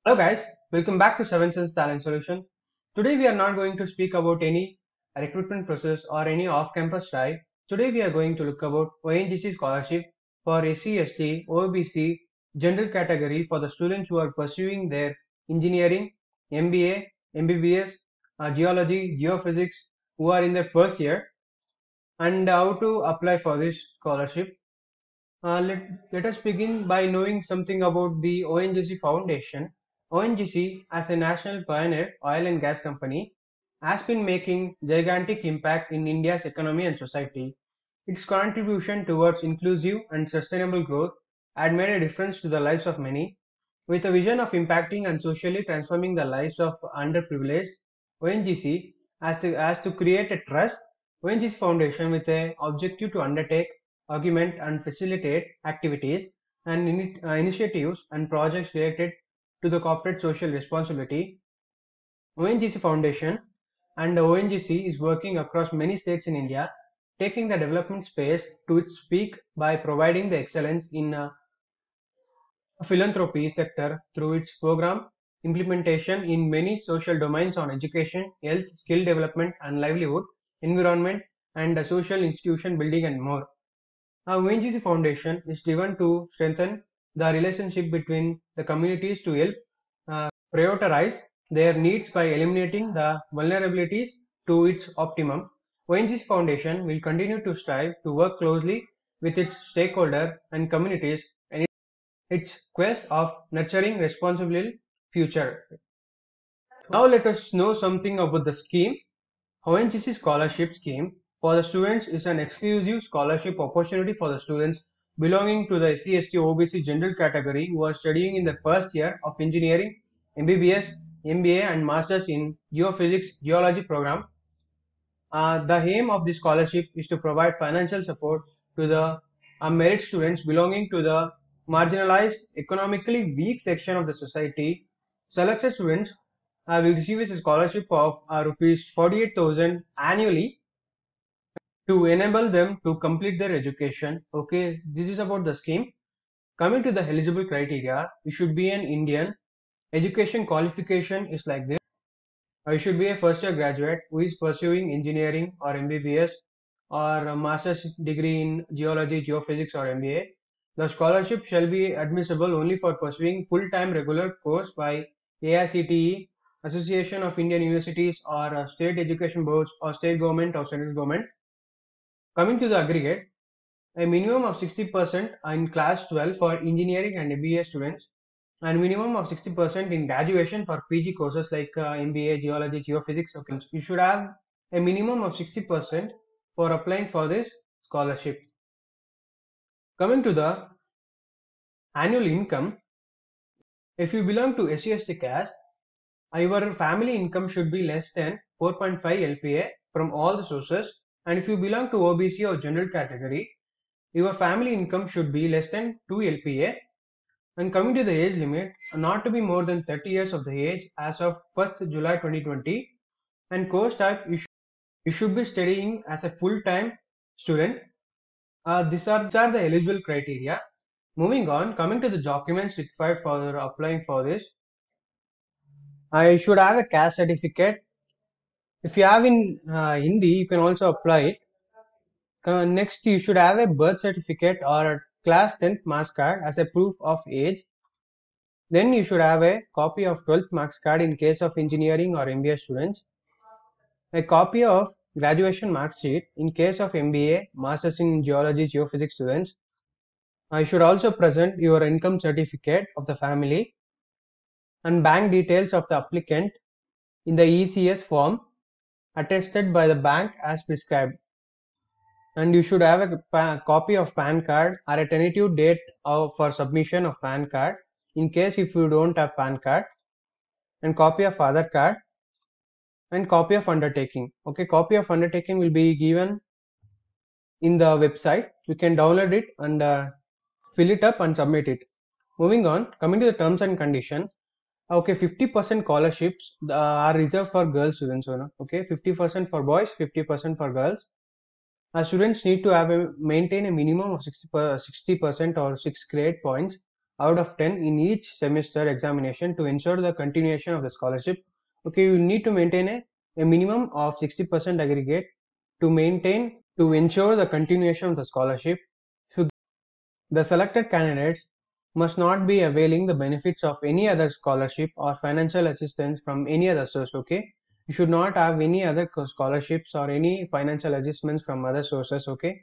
Hello guys, welcome back to Seven Sense Talent Solution. Today we are not going to speak about any recruitment process or any off-campus drive. Today we are going to look about ONGC scholarship for SC, ST, OBC general category for the students who are pursuing their engineering, MBA, MBBS, geology, geophysics, who are in their first year, and how to apply for this scholarship. Let us begin by knowing something about the ONGC Foundation. ONGC, as a national pioneer oil and gas company, has been making gigantic impact in India's economy and society. Its contribution towards inclusive and sustainable growth had made a difference to the lives of many. With a vision of impacting and socially transforming the lives of underprivileged, ONGC has to create a trust. ONGC Foundation with a objective to undertake, augment and facilitate activities and initiatives and projects related to the corporate social responsibility. ONGC Foundation and the ONGC is working across many states in India, taking the development space to its peak by providing the excellence in philanthropy sector through its program implementation in many social domains on education, health, skill development and livelihood, environment and social institution building and more. Our ONGC Foundation is driven to strengthen the relationship between the communities to help prioritize their needs by eliminating the vulnerabilities to its optimum. ONGC Foundation will continue to strive to work closely with its stakeholders and communities in its quest of nurturing responsible future. Now let us know something about the scheme. ONGC Scholarship Scheme for the students is an exclusive scholarship opportunity for the students belonging to the SC, ST, OBC general category who are studying in the first year of engineering, MBBS, MBA and Masters in Geophysics Geology program. The aim of this scholarship is to provide financial support to the merit students belonging to the marginalized, economically weak section of the society. Selected students will receive a scholarship of rupees 48,000 annually to enable them to complete their education. Okay, this is about the scheme. Coming to the eligible criteria, you should be an Indian. Education qualification is like this. You should be a first year graduate who is pursuing engineering or MBBS or a master's degree in geology, geophysics or MBA. The scholarship shall be admissible only for pursuing full-time regular course by AICTE, Association of Indian Universities or state education boards or state government or central government. Coming to the aggregate, a minimum of 60% in class 12 for engineering and MBA students and minimum of 60% in graduation for PG courses like MBA, geology, geophysics. Okay. You should have a minimum of 60% for applying for this scholarship. Coming to the annual income, if you belong to SC/ST caste, your family income should be less than 4.5 LPA from all the sources, and if you belong to OBC or general category, your family income should be less than 2 LPA. And coming to the age limit, not to be more than 30 years of the age as of 1st July 2020, and course type you should be studying as a full-time student. These are the eligible criteria. Moving on, coming to the documents required for applying for this, I should have a caste certificate. If you have in Hindi, you can also apply it. Next, you should have a birth certificate or a class 10th marks card as a proof of age. Then you should have a copy of 12th marks card in case of engineering or MBA students. A copy of graduation mark sheet in case of MBA, Masters in Geology, Geophysics students. I should also present your income certificate of the family and bank details of the applicant in the ECS form attested by the bank as prescribed. And you should have a copy of PAN card or a tentative date for submission of PAN card in case if you don't have PAN card, and copy of Aadhaar card and copy of undertaking. Okay, copy of undertaking will be given in the website. You can download it and fill it up and submit it. Moving on, coming to the terms and condition. Okay, 50% scholarships are reserved for girl students. Okay, 50% for boys, 50% for girls. Students need to have maintain a minimum of 60% or 6 grade points out of 10 in each semester examination to ensure the continuation of the scholarship. Okay, you need to maintain a minimum of 60% aggregate to ensure the continuation of the scholarship. So the selected candidates must not be availing the benefits of any other scholarship or financial assistance from any other source. Okay, you should not have any other scholarships or any financial assistance from other sources. Okay,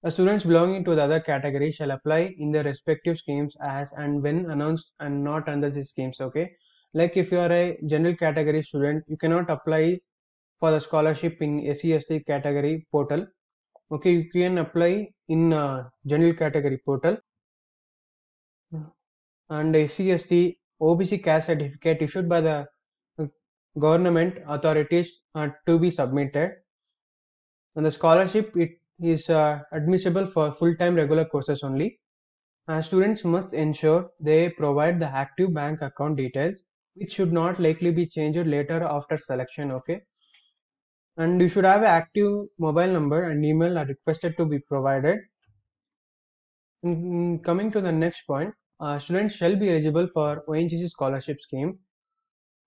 the students belonging to the other category shall apply in their respective schemes as and when announced and not under these schemes. Okay, like if you are a general category student, you cannot apply for the scholarship in SC/ST category portal. Okay, you can apply in general category portal, and SC/ST OBC caste certificate issued by the uh, government authorities to be submitted. And the scholarship, it is admissible for full-time regular courses only. Students must ensure they provide the active bank account details, which should not likely be changed later after selection. Okay, and you should have an active mobile number and email are requested to be provided. Coming to the next point, students shall be eligible for ONGC scholarship scheme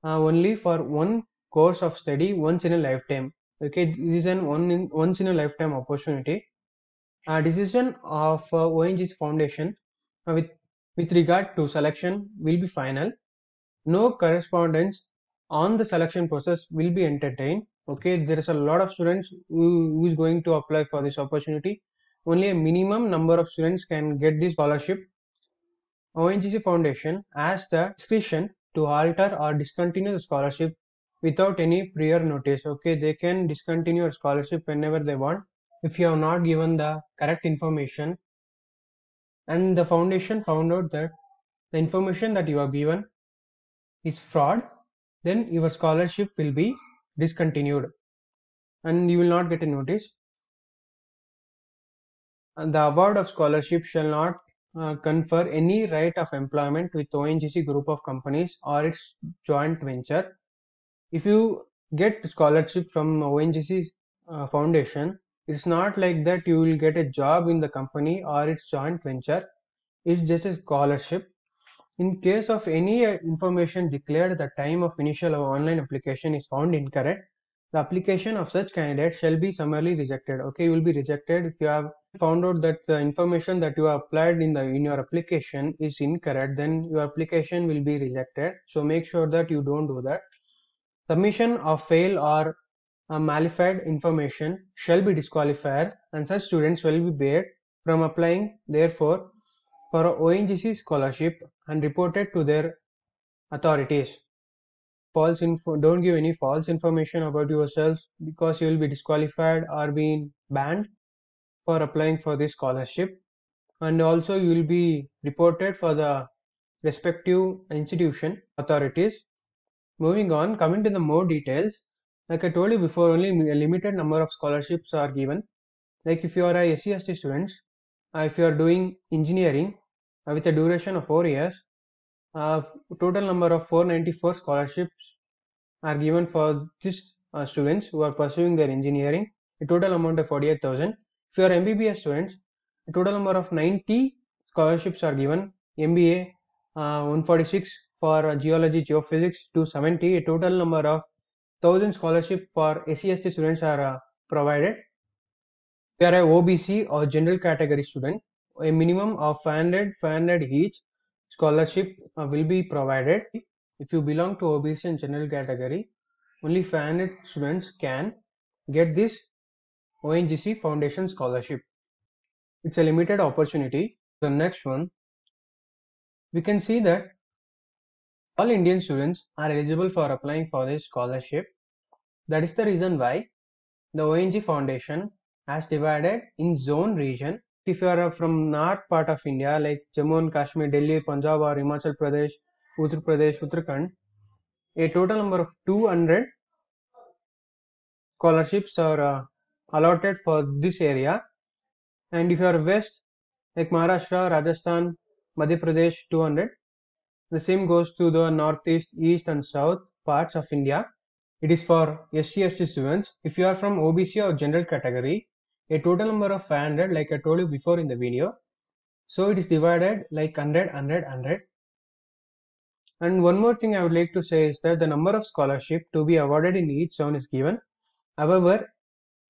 only for one course of study once in a lifetime. Okay, this is an once in a lifetime opportunity. Decision of ONGC Foundation with regard to selection will be final. No correspondence on the selection process will be entertained. Okay, there is a lot of students who is going to apply for this opportunity. Only a minimum number of students can get this scholarship. ONGC Foundation has the discretion to alter or discontinue the scholarship without any prior notice. Okay, they can discontinue a scholarship whenever they want if you have not given the correct information, and the foundation found out that the information that you have given is fraud, then your scholarship will be discontinued and you will not get a notice. And the award of scholarship shall not confer any right of employment with ONGC group of companies or its joint venture. If you get scholarship from ONGC foundation, it's not like that you will get a job in the company or its joint venture. It's just a scholarship. In case of any information declared at the time of initial online application is found incorrect, the application of such candidate shall be summarily rejected. Okay, you will be rejected if you have found out that the information that you have applied in your application is incorrect, then your application will be rejected. So make sure that you don't do that. Submission of fail or malified information shall be disqualified, and such students will be barred from applying. Therefore, for ONGC scholarship and reported to their authorities. Don't give any false information about yourself, because you will be disqualified or being banned for applying for this scholarship, and also you will be reported for the respective institution authorities. Moving on, coming to the more details, like I told you before, only a limited number of scholarships are given. Like if you are a SC/ST students, if you are doing engineering with a duration of 4 years, total number of 494 scholarships are given for these students who are pursuing their engineering, a total amount of 48,000. If you are MBBS students, a total number of 90 scholarships are given. MBA 146, for geology geophysics 270, a total number of 1000 scholarships for SC/ST students are provided. If you are a OBC or general category student, a minimum of 500 each scholarship will be provided. If you belong to OBC and general category, only 500 students can get this ONGC Foundation scholarship. It's a limited opportunity. The next one, we can see that all Indian students are eligible for applying for this scholarship. That is the reason why the ONGC Foundation has divided in zone region. If you are from north part of India like Jammu and Kashmir, Delhi, Punjab or Himachal Pradesh, Uttar Pradesh, Uttarakhand, a total number of 200 scholarships are allotted for this area. And if you are west like Maharashtra, Rajasthan, Madhya Pradesh, 200. The same goes to the northeast, east and south parts of India. It is for SC/ST students. If you are from OBC or general category, a total number of 500, like I told you before in the video. So it is divided like 100, 100, 100. And one more thing I would like to say is that the number of scholarship to be awarded in each zone is given. However,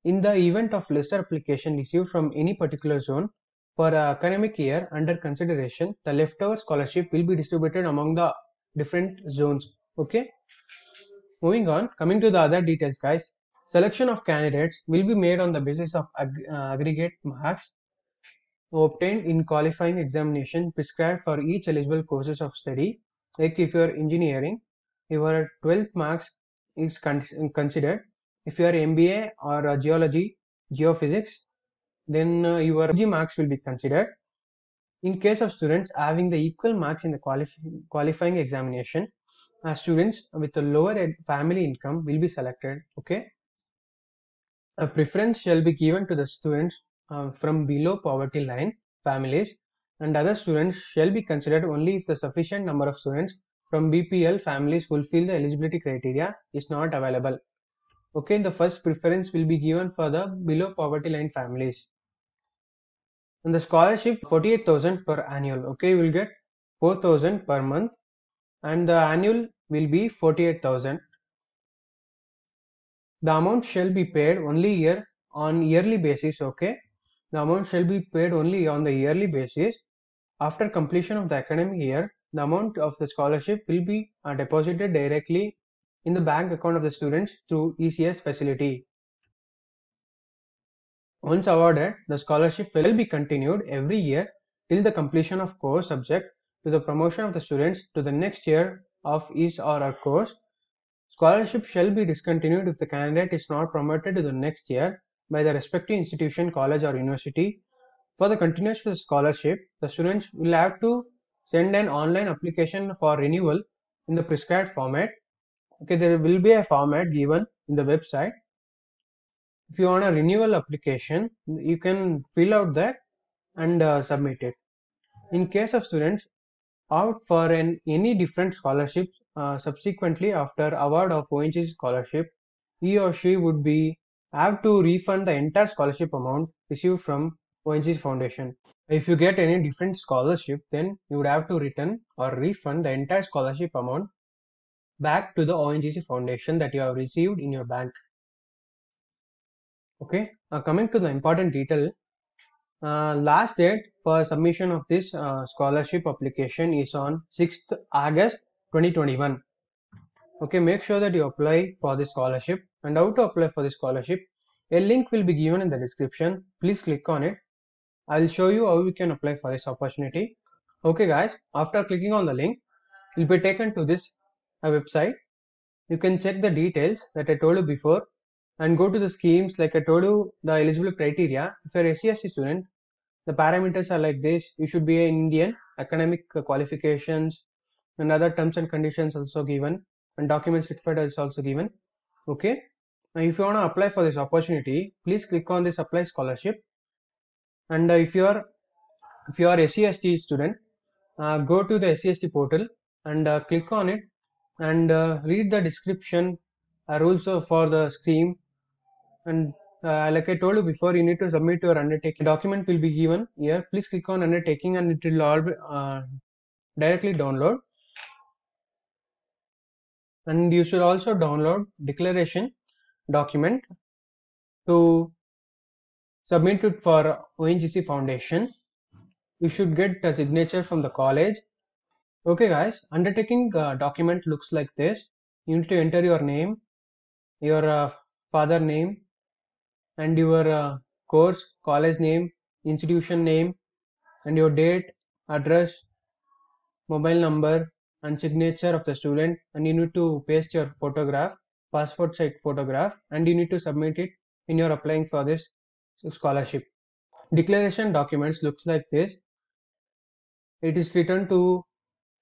in the event of lesser application received from any particular zone for a academic year under consideration, the leftover scholarship will be distributed among the different zones. Okay. Moving on, coming to the other details, guys. Selection of candidates will be made on the basis of aggregate marks obtained in qualifying examination prescribed for each eligible courses of study. Like if you are engineering, your 12th marks is considered. If you are MBA or geology, geophysics, then your UG marks will be considered. In case of students having the equal marks in the qualifying examination, students with a lower family income will be selected. Okay, a preference shall be given to the students from below poverty line families, and other students shall be considered only if the sufficient number of students from BPL families fulfill the eligibility criteria is not available. Okay, the first preference will be given for the below poverty line families. And the scholarship 48,000 per annual. Okay, you will get 4,000 per month, and the annual will be 48,000. The amount shall be paid only on yearly basis. Okay, the amount shall be paid only on the yearly basis. After completion of the academic year, the amount of the scholarship will be deposited directly in the bank account of the students through ECS facility. Once awarded, the scholarship will be continued every year till the completion of course subject to the promotion of the students to the next year of his or her course. Scholarship shall be discontinued if the candidate is not promoted to the next year by the respective institution, college or university. For the continuation of the scholarship, the students will have to send an online application for renewal in the prescribed format. Okay, there will be a format given in the website. If you want a renewal application, you can fill out that and submit it. In case of students out for any different scholarship subsequently after award of ONGC scholarship, he or she would be have to refund the entire scholarship amount received from ONGC Foundation. If you get any different scholarship, then you would have to return or refund the entire scholarship amount back to the ONGC Foundation that you have received in your bank. Okay, coming to the important detail, last date for submission of this scholarship application is on 6th August 2021. Okay, make sure that you apply for the scholarship. And how to apply for the scholarship, a link will be given in the description. Please click on it. I will show you how you can apply for this opportunity. Okay guys, after clicking on the link, you'll be taken to this website. You can check the details that I told you before and go to the schemes like I told you the eligible criteria. If you're a SC/ST student, the parameters are like this. You should be an Indian, academic qualifications and other terms and conditions also given, and documents required is also given. Okay. Now if you want to apply for this opportunity, please click on this apply scholarship. And if you are SC/ST student, go to the SC/ST portal and click on it and read the description rules for the scheme. And like I told you before, you need to submit your undertaking. Document will be given here. Please click on undertaking and it will all directly download. And you should also download declaration document to submit it for ONGC Foundation. You should get a signature from the college. Okay guys, undertaking document looks like this. You need to enter your name, your father name, and your course, college name, institution name, and your date, address, mobile number, and signature of the student. And you need to paste your photograph, passport size photograph, and you need to submit it when you're applying for this scholarship. Declaration documents looks like this. It is written to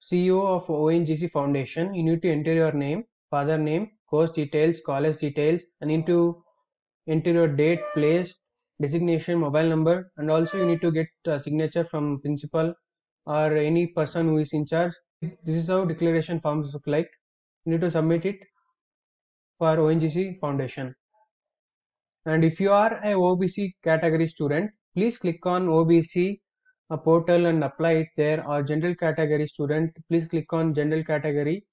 CEO of ONGC Foundation. You need to enter your name, father name, course details, college details, and you need to enter your date, place, designation, mobile number, and also you need to get a signature from principal or any person who is in charge. This is how declaration forms look like. You need to submit it for ONGC Foundation. And if you are a OBC category student, please click on OBC a portal and apply it there, or general category student, please click on general category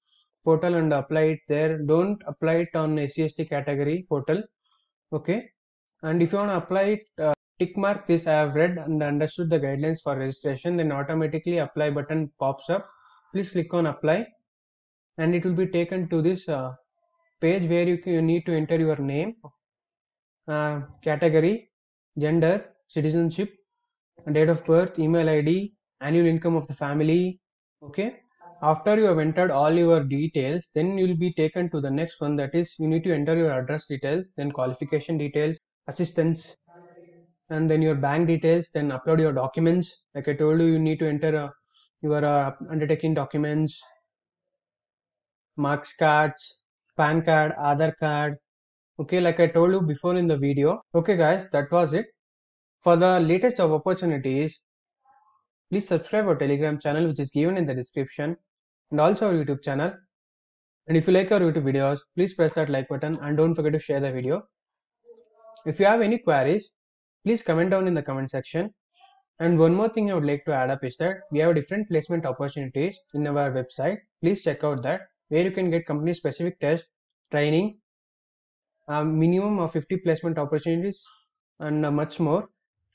portal and apply it there. Don't apply it on SCST category portal. Okay, and if you want to apply it, tick mark this I have read and understood the guidelines for registration, then automatically apply button pops up. Please click on apply and it will be taken to this page where you need to enter your name, category, gender, citizenship, date of birth, email ID, annual income of the family. Okay, after you have entered all your details, then you will be taken to the next one, that is you need to enter your address details, then qualification details, assistance, and then your bank details, then upload your documents. Like I told you, you need to enter your undertaking documents, marks cards, pan card, Aadhaar card. Okay, like I told you before in the video. Okay guys, that was it. For the latest job opportunities, please subscribe our Telegram channel, which is given in the description, and also our YouTube channel. And if you like our YouTube videos, please press that like button and don't forget to share the video. If you have any queries, please comment down in the comment section. And one more thing I would like to add up is that we have different placement opportunities in our website. Please check out that, where you can get company specific test, training, minimum of 50 placement opportunities, and much more.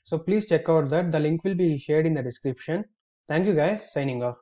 So please check out that. The link will be shared in the description. Thank you guys. Signing off.